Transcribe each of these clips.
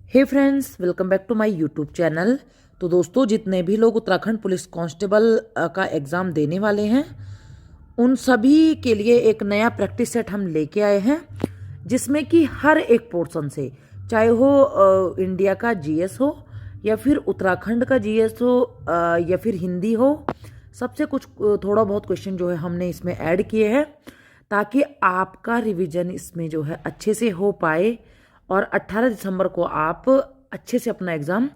Hey friends, welcome back to my YouTube channel. तो दोस्तों, जितने भी लोग उत्तराखंड पुलिस कांस्टेबल का एग्ज़ाम देने वाले हैं उन सभी के लिए एक नया प्रैक्टिस सेट हम लेके आए हैं, जिसमें कि हर एक पोर्शन से, चाहे वो इंडिया का जीएस हो या फिर उत्तराखंड का जीएस हो या फिर हिंदी हो, सबसे कुछ थोड़ा बहुत क्वेश्चन जो है हमने इसमें ऐड किए हैं ताकि आपका रिवीजन इसमें जो है अच्छे से हो पाए और 18 दिसंबर को आप अच्छे से अपना एग्ज़ाम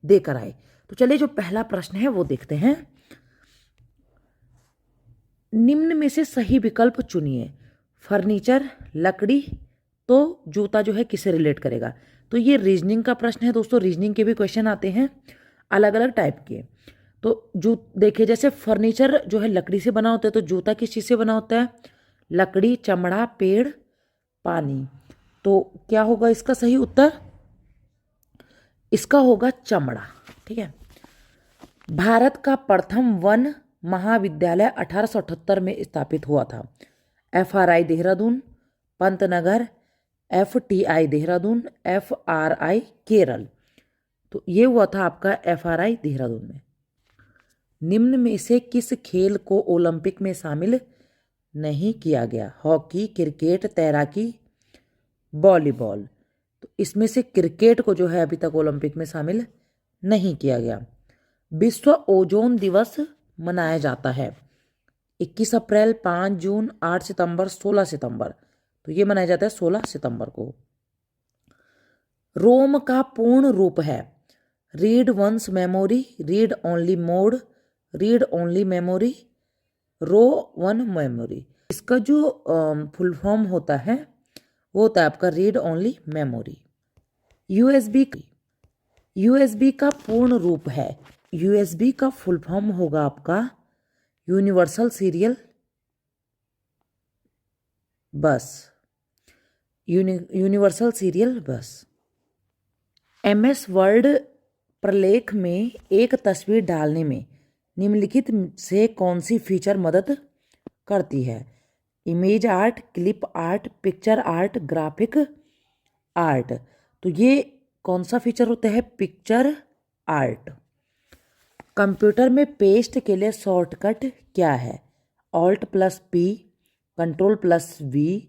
देकर आए। तो चलिए, जो पहला प्रश्न है वो देखते हैं। निम्न में से सही विकल्प चुनिए। फर्नीचर, लकड़ी, तो जूता जो है किसे रिलेट करेगा। तो ये रीजनिंग का प्रश्न है दोस्तों। रीजनिंग के भी क्वेश्चन आते हैं अलग अलग टाइप के। तो देखिए, जैसे फर्नीचर जो है लकड़ी से बना होता है, तो जूता किस चीज़ से बना होता है? लकड़ी, चमड़ा, पेड़, पानी। तो क्या होगा इसका सही उत्तर? इसका होगा चमड़ा। ठीक है। भारत का प्रथम वन महाविद्यालय 1878 में स्थापित हुआ था। FRI Dehradun, Pantnagar, FTI Dehradun, FRI Kerala. तो ये हुआ था आपका FRI देहरादून में। निम्न में से किस खेल को ओलंपिक में शामिल नहीं किया गया? हॉकी, क्रिकेट, तैराकी, वॉलीबॉल। तो इसमें से क्रिकेट को जो है अभी तक ओलंपिक में शामिल नहीं किया गया। विश्व ओजोन दिवस मनाया जाता है 21 अप्रैल, 5 जून, 8 सितंबर, 16 सितंबर। तो ये मनाया जाता है 16 सितंबर को। रोम का पूर्ण रूप है read once memory, read only mode, read only memory, row one memory. इसका जो फुल फॉर्म होता है वो होता है आपका रीड ओनली मेमोरी। यूएसबी का पूर्ण रूप है, यूएसबी का फुल फॉर्म होगा आपका universal serial bus. Universal serial bus. MS word प्रलेख में एक तस्वीर डालने में निम्नलिखित से कौन सी फीचर मदद करती है? Image art, clip art, picture art, graphic art. तो ये कौन सा फीचर होता है? Picture art. कंप्यूटर में पेस्ट के लिए शॉर्टकट क्या है? Alt+P, Ctrl+V,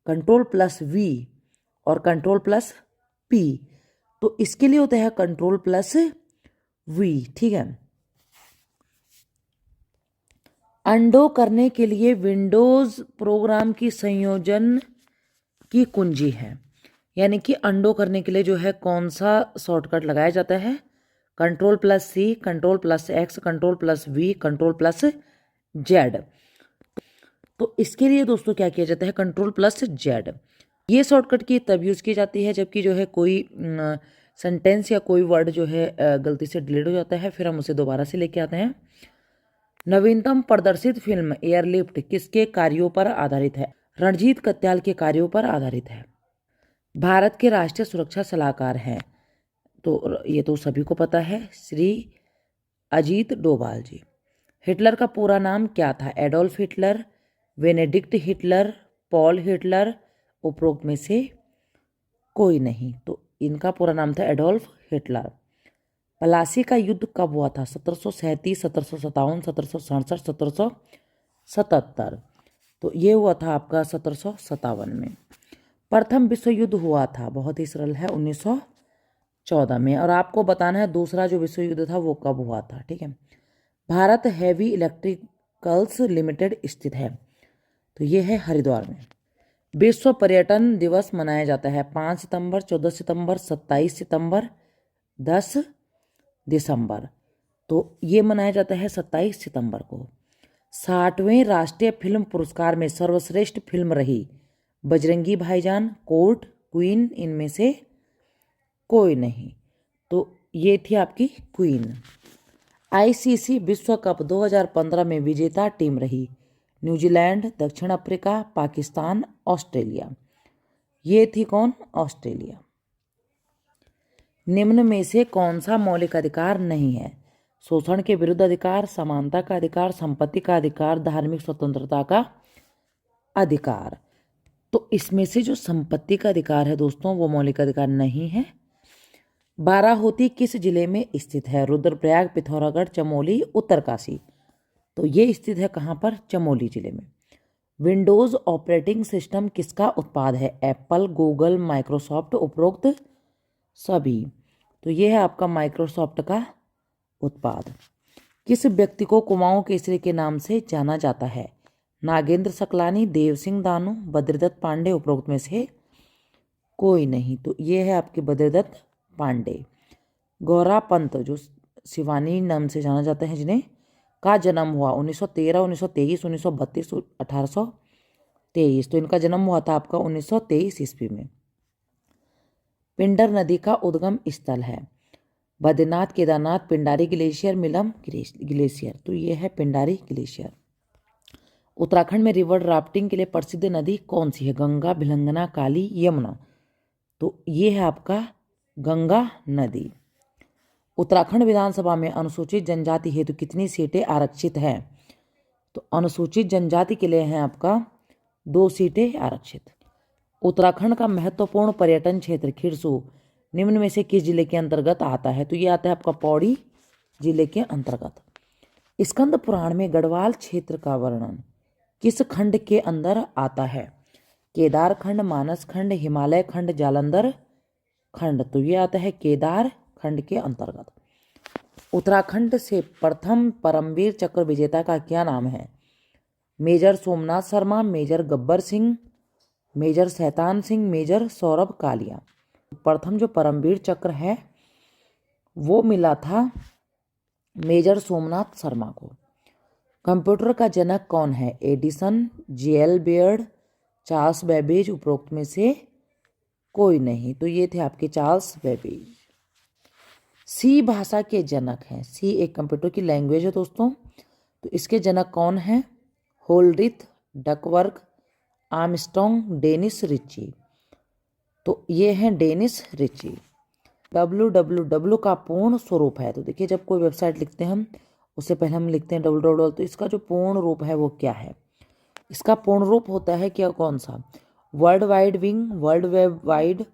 Ctrl+V और Ctrl+P। तो इसके लिए होता है Ctrl+V। ठीक है। अंडो करने के लिए विंडोज प्रोग्राम की संयोजन की कुंजी है, यानी कि अंडो करने के लिए जो है कौन सा शॉर्टकट लगाया जाता है? Ctrl+C, Ctrl+X, Ctrl+V, Ctrl+Z। तो इसके लिए दोस्तों क्या किया जाता है? Ctrl+Z। ये शॉर्टकट की तब यूज़ की जाती है जबकि जो है कोई सेंटेंस या कोई वर्ड जो है गलती से डिलीट हो जाता है, फिर हम उसे दोबारा से लेके आते हैं। नवीनतम प्रदर्शित फिल्म एयरलिफ्ट किसके कार्यों पर आधारित है? रणजीत कत्याल के कार्यों पर आधारित है। भारत के राष्ट्रीय सुरक्षा सलाहकार हैं, तो ये तो सभी को पता है, श्री अजीत डोभाल जी। हिटलर का पूरा नाम क्या था? Adolf Hitler, Benedict Hitler, Paul Hitler, उपरोक्त में से कोई नहीं। तो इनका पूरा नाम था एडोल्फ हिटलर। प्लासी का युद्ध कब हुआ था? 1737, 1757, 1767, 1777। तो ये हुआ था आपका 1757 में। प्रथम विश्व युद्ध हुआ था, बहुत ही सरल है, 1914 में। और आपको बताना है दूसरा जो विश्व युद्ध था वो कब हुआ था। ठीक है। भारत हैवी इलेक्ट्रिकल्स लिमिटेड स्थित है, तो ये है हरिद्वार में। विश्व पर्यटन दिवस मनाया जाता है 5 सितंबर, 14 सितंबर, 27 सितंबर, 10 दिसंबर। तो ये मनाया जाता है 27 सितंबर को। 60वें राष्ट्रीय फिल्म पुरस्कार में सर्वश्रेष्ठ फिल्म रही बजरंगी भाईजान, कोर्ट, क्वीन, इनमें से कोई नहीं। तो ये थी आपकी क्वीन। ICC विश्व कप 2015 में विजेता टीम रही न्यूजीलैंड, दक्षिण अफ्रीका, पाकिस्तान, ऑस्ट्रेलिया। ये थी कौन? ऑस्ट्रेलिया। निम्न में से कौन सा मौलिक अधिकार नहीं है? शोषण के विरुद्ध अधिकार, समानता का अधिकार, संपत्ति का अधिकार, धार्मिक स्वतंत्रता का अधिकार। तो इसमें से जो संपत्ति का अधिकार है दोस्तों वो मौलिक अधिकार नहीं है। बाराहोती किस जिले में स्थित है? रुद्रप्रयाग, पिथौरागढ़, चमोली, उत्तरकाशी। तो ये स्थित है कहाँ पर? चमोली जिले में। विंडोज ऑपरेटिंग सिस्टम किसका उत्पाद है? एप्पल, गूगल, माइक्रोसॉफ्ट, उपरोक्त सभी। तो ये है आपका माइक्रोसॉफ्ट का उत्पाद। किस व्यक्ति को कुमाऊं केसरी के नाम से जाना जाता है? नागेंद्र सकलानी, देव सिंह दानू, बद्रीदत्त पांडे, उपरोक्त में से कोई नहीं। तो ये है आपके बद्रीदत्त पांडे। गौरा पंत जो शिवानी नाम से जाना जाता है जिन्हें, का जन्म हुआ 1913, 1923, 1932, 1823। तो इनका जन्म हुआ था आपका 1923 ईस्वी में। पिंडर नदी का उद्गम स्थल है? Badrinath, Kedarnath, Pindari glacier, Milam glacier. तो ये है पिंडारी ग्लेशियर। उत्तराखंड में रिवर राफ्टिंग के लिए प्रसिद्ध नदी कौन सी है? गंगा, भिलंगना, काली, यमुना। तो ये है आपका गंगा नदी। उत्तराखंड विधानसभा में अनुसूचित जनजाति हेतु कितनी सीटें आरक्षित हैं? तो अनुसूचित जनजाति के लिए हैं आपका 2 सीटें आरक्षित। उत्तराखंड का महत्वपूर्ण पर्यटन क्षेत्र खिरसू निम्न में से किस जिले के अंतर्गत आता है? तो ये आता है आपका पौड़ी जिले के अंतर्गत। स्कंद पुराण में गढ़वाल क्षेत्र का वर्णन किस खंड के अंदर आता है? केदार खंड, मानस खंड, हिमालय खंड, जालंधर खंड। तो ये आता है केदार खंड के अंतर्गत। उत्तराखंड से प्रथम परमवीर चक्र विजेता का क्या नाम है? Major Somnath Sharma, major Gabbar Singh, major Shaitan Singh, major Saurabh Kalia. प्रथम जो परमवीर चक्र है वो मिला था मेजर सोमनाथ शर्मा को। कंप्यूटर का जनक कौन है? Edison, JL Baird, Charles Babbage, उपरोक्त में से कोई नहीं। तो ये थे आपके चार्ल्स बेबेज। सी भाषा के जनक हैं? सी एक कंप्यूटर की लैंग्वेज है दोस्तों। तो इसके जनक कौन हैं? होलरिथ, डकवर्थ, आर्मस्ट्रॉन्ग, डेनिस रिची। तो ये हैं डेनिस रिची। www का पूर्ण स्वरूप है? तो देखिए जब कोई वेबसाइट लिखते हैं हम उससे पहले हम लिखते हैं www। तो इसका जो पूर्ण रूप है वो क्या है? इसका पूर्ण रूप होता है क्या? कौन सा? World wide wing, world web wide,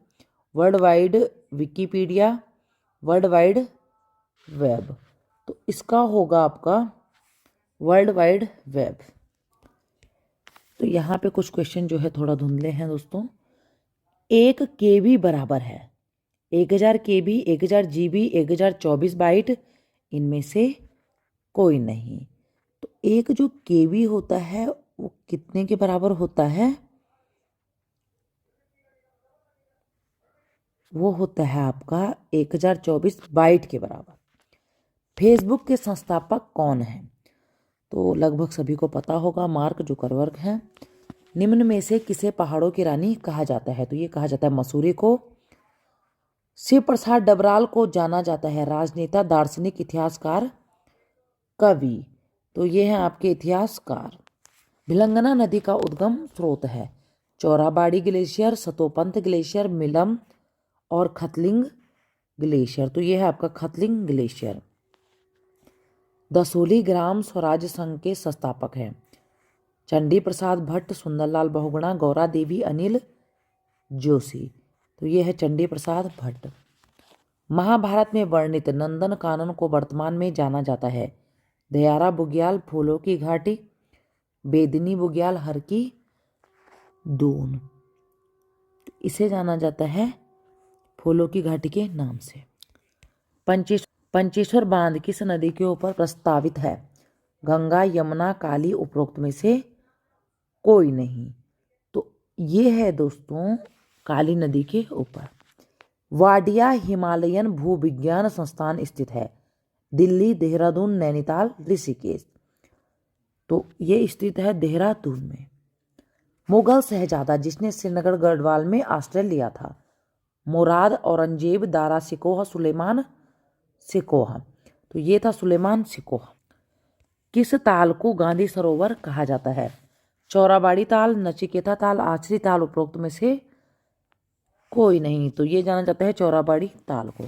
world wide Wikipedia, world wide web. तो इसका होगा आपका वर्ल्ड वाइड वेब। तो यहाँ पे कुछ क्वेश्चन जो है थोड़ा धुंधले हैं दोस्तों। 1 KB बराबर है 1000 KB, 1000 GB, 1024 बाइट, इनमें से कोई नहीं। तो एक जो KB होता है वो कितने के बराबर होता है? वो होता है आपका 1024 बाइट के बराबर। फेसबुक के संस्थापक कौन है? तो लगभग सभी को पता होगा, मार्क जुकरबर्ग हैं। निम्न में से किसे पहाड़ों की रानी कहा जाता है? तो ये कहा जाता है मसूरी को। शिव प्रसाद डबराल को जाना जाता है राजनेता, दार्शनिक, इतिहासकार, कवि। तो ये हैं आपके इतिहासकार। भिलंगना नदी का उद्गम स्रोत है? चौराबाड़ी ग्लेशियर, सतोपंथ ग्लेशियर, मिलम और खतलिंग ग्लेशियर। तो ये है आपका खतलिंग ग्लेशियर। दसोली ग्राम स्वराज संघ के संस्थापक हैं? चंडी प्रसाद भट्ट, सुंदरलाल बहुगुणा, गौरा देवी, अनिल जोशी। तो ये है चंडी प्रसाद भट्ट। महाभारत में वर्णित नंदन कानन को वर्तमान में जाना जाता है? दयारा बुग्याल, फूलों की घाटी, बेदनी बुग्याल, हर की दून। इसे जाना जाता है फूलों की घाटी के नाम से। पंचेश्वर बांध किस नदी के ऊपर प्रस्तावित है? गंगा, यमुना, काली, उपरोक्त में से कोई नहीं। तो ये है दोस्तों काली नदी के ऊपर। वाडिया हिमालयन भूविज्ञान संस्थान स्थित है? दिल्ली, देहरादून, नैनीताल, ऋषिकेश। तो ये स्थित है देहरादून में। मुगल शहजादा जिसने श्रीनगर गढ़वाल में आश्रय लिया था? मुराद, औरंगजेब, दारा सिकोह, सुलेमान सिकोह। तो ये था सुलेमान सिकोह। किस ताल को गांधी सरोवर कहा जाता है? चौराबाड़ी ताल, नचिकेता ताल, आचरी ताल, उपरोक्त में से कोई नहीं। तो ये जाना जाता है चौराबाड़ी ताल को।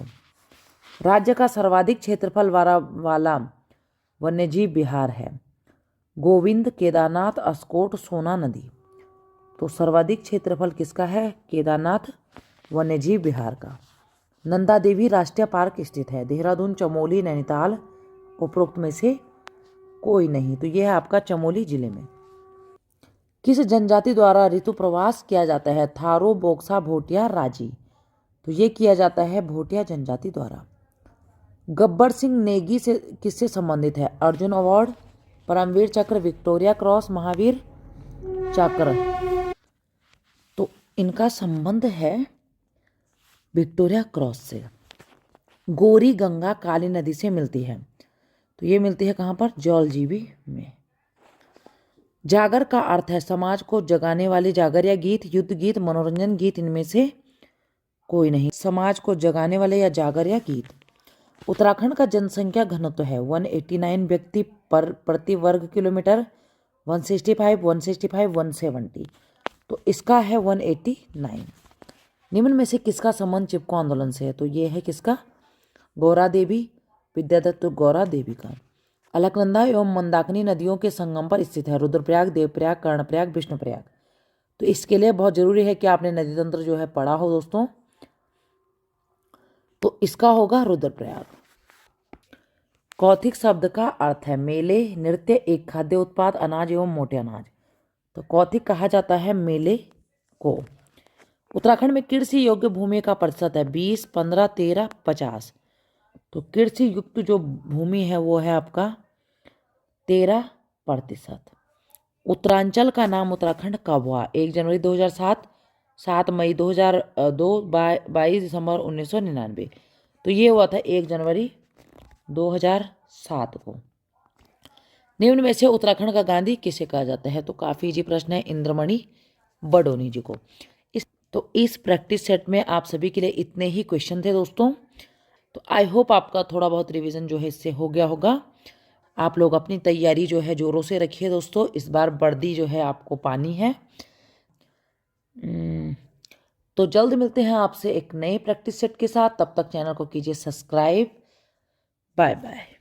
राज्य का सर्वाधिक क्षेत्रफल वाला वन्यजीव विहार है? गोविंद, केदारनाथ, अस्कोट, सोना नदी। तो सर्वाधिक क्षेत्रफल किसका है? केदारनाथ वन्यजीव विहार का। नंदा देवी राष्ट्रीय पार्क स्थित है? देहरादून, चमोली, नैनीताल, उपरोक्त में से कोई नहीं। तो यह है आपका चमोली जिले में। किस जनजाति द्वारा ऋतु प्रवास किया जाता है? थारो, बोक्सा, भोटिया, राजी। तो ये किया जाता है भोटिया जनजाति द्वारा। गब्बर सिंह नेगी से किससे संबंधित है? अर्जुन अवार्ड, परमवीर चक्र, विक्टोरिया क्रॉस, महावीर चक्र। तो इनका संबंध है विक्टोरिया क्रॉस से। गौरी गंगा काली नदी से मिलती है? तो ये मिलती है कहाँ पर? जौलजीबी में। जागर का अर्थ है समाज को जगाने वाली जागर या गीत, युद्ध गीत, मनोरंजन गीत, इनमें से कोई नहीं। समाज को जगाने वाले या जागर या गीत। उत्तराखंड का जनसंख्या घनत्व है 189 व्यक्ति प्रति वर्ग किलोमीटर, 165, 165, 170। तो इसका है 189। निम्न में से किसका संबंध चिपको आंदोलन से है? तो ये है किसका? गौरा देवी, विद्यादत्त गौरा देवी का। अलकनंदा एवं मंदाकिनी नदियों के संगम पर स्थित है? रुद्रप्रयाग, देवप्रयाग, कर्णप्रयाग, विष्णुप्रयाग। तो इसके लिए बहुत जरूरी है कि आपने नदी तंत्र जो है पढ़ा हो दोस्तों। तो इसका होगा रुद्रप्रयाग। कौथिक शब्द का अर्थ है मेले, नृत्य, एक खाद्य उत्पाद, अनाज एवं मोटे अनाज। तो कौथिक कहा जाता है मेले को। उत्तराखंड में कृषि योग्य भूमि का प्रतिशत है 20, 15, 13, 50। तो कृषि युक्त जो भूमि है वो है आपका 13%। उत्तरांचल का नाम उत्तराखंड कब हुआ? 1 जनवरी 2007, 7 मई 2002, 22 दिसंबर 1999। तो ये हुआ था 1 जनवरी 2007 को। निम्न में से उत्तराखंड का गांधी किसे कहा जाता है? तो काफी इजी प्रश्न है, इंद्रमणि बडोनी जी को। इस प्रैक्टिस सेट में आप सभी के लिए इतने ही क्वेश्चन थे दोस्तों। तो आई होप आपका थोड़ा बहुत रिवीजन जो है इससे हो गया होगा। आप लोग अपनी तैयारी जो है जोरों से रखिए दोस्तों। इस बार वर्दी जो है आपको पानी है। तो जल्द मिलते हैं आपसे एक नए प्रैक्टिस सेट के साथ। तब तक चैनल को कीजिए सब्सक्राइब। Bye bye.